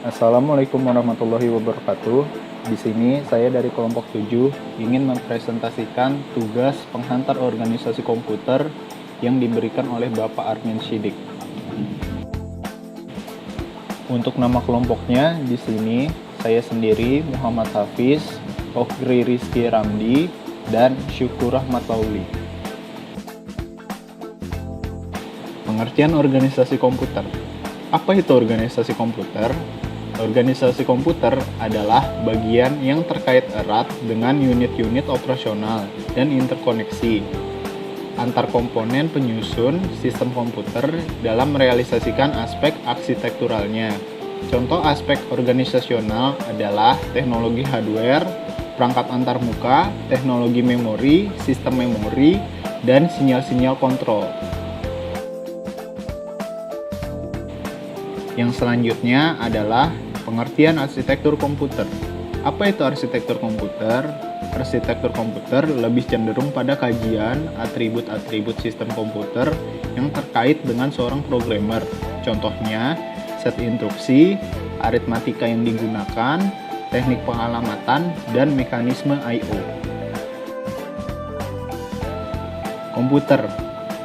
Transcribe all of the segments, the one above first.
Assalamualaikum warahmatullahi wabarakatuh. Di sini saya dari kelompok 7 ingin mempresentasikan tugas penghantar organisasi komputer yang diberikan oleh Bapak Armin Shidik. Untuk nama kelompoknya di sini saya sendiri Muhammad Hafiz, Okri Rizky Ramdi, dan Syukur Rahmat Lauli. Pengertian organisasi komputer. Apa itu organisasi komputer? Organisasi komputer adalah bagian yang terkait erat dengan unit-unit operasional dan interkoneksi antar komponen penyusun sistem komputer dalam merealisasikan aspek arsitekturalnya. Contoh aspek organisasional adalah teknologi hardware, perangkat antarmuka, teknologi memori, sistem memori, dan sinyal-sinyal kontrol. Yang selanjutnya adalah pengertian arsitektur komputer. Apa itu arsitektur komputer? Arsitektur komputer lebih cenderung pada kajian atribut-atribut sistem komputer yang terkait dengan seorang programmer. Contohnya, set instruksi, aritmatika yang digunakan, teknik pengalamatan, dan mekanisme I/O. Komputer.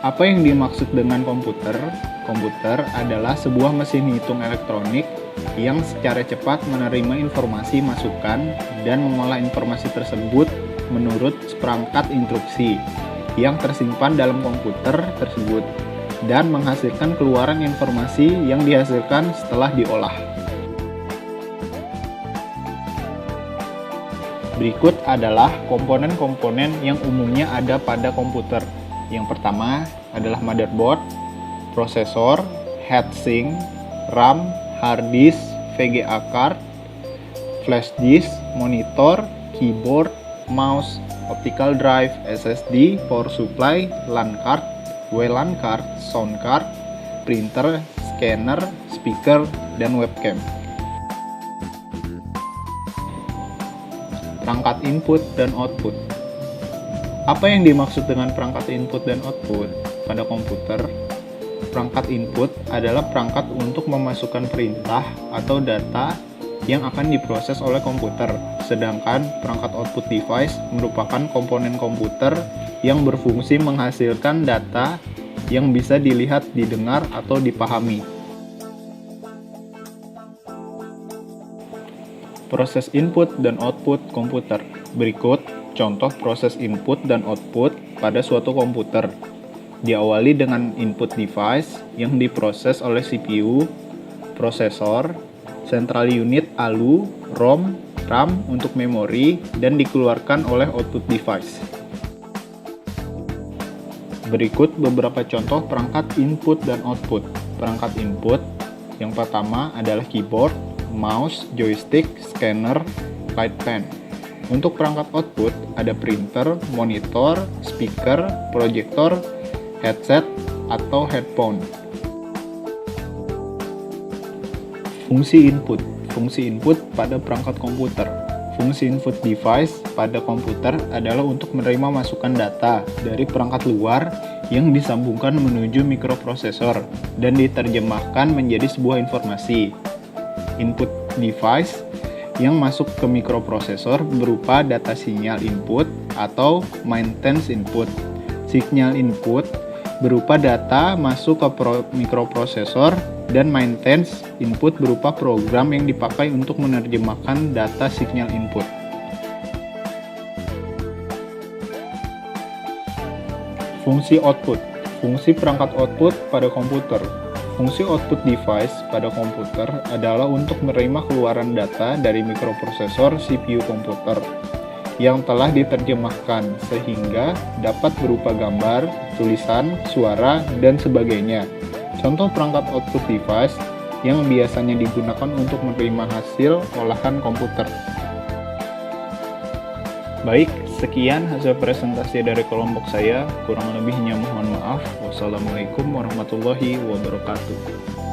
Apa yang dimaksud dengan komputer? Komputer adalah sebuah mesin hitung elektronik yang secara cepat menerima informasi masukan dan mengolah informasi tersebut menurut seperangkat instruksi yang tersimpan dalam komputer tersebut dan menghasilkan keluaran informasi yang dihasilkan setelah diolah. Berikut adalah komponen-komponen yang umumnya ada pada komputer. Yang pertama adalah motherboard, prosesor, heatsink, RAM, hard disk, VGA card, flash disk, monitor, keyboard, mouse, optical drive, SSD, power supply, LAN card, WLAN card, sound card, printer, scanner, speaker, dan webcam. Perangkat input dan output. Apa yang dimaksud dengan perangkat input dan output pada komputer? Perangkat input adalah perangkat untuk memasukkan perintah atau data yang akan diproses oleh komputer, sedangkan perangkat output device merupakan komponen komputer yang berfungsi menghasilkan data yang bisa dilihat, didengar, atau dipahami. Proses input dan output komputer. Berikut contoh proses input dan output pada suatu komputer. Diawali dengan input device yang diproses oleh CPU, prosesor, central unit ALU, ROM, RAM untuk memori, dan dikeluarkan oleh output device. Berikut beberapa contoh perangkat input dan output. Perangkat input yang pertama adalah keyboard, mouse, joystick, scanner, light pen. Untuk perangkat output ada printer, monitor, speaker, proyektor, headset, atau headphone. Fungsi input. Fungsi input pada perangkat komputer. Fungsi input device pada komputer adalah untuk menerima masukan data dari perangkat luar yang disambungkan menuju mikroprosesor dan diterjemahkan menjadi sebuah informasi. Input device yang masuk ke mikroprosesor berupa data sinyal input atau maintenance input. Signal input berupa data masuk ke mikroprosesor dan maintenance input berupa program yang dipakai untuk menerjemahkan data signal input. Fungsi output. Fungsi perangkat output pada komputer. Fungsi output device pada komputer adalah untuk menerima keluaran data dari mikroprosesor CPU komputer yang telah diterjemahkan sehingga dapat berupa gambar, tulisan, suara, dan sebagainya. Contoh perangkat output device yang biasanya digunakan untuk menerima hasil olahan komputer. Baik, sekian hasil presentasi dari kelompok saya. Kurang lebihnya mohon maaf. Wassalamualaikum warahmatullahi wabarakatuh.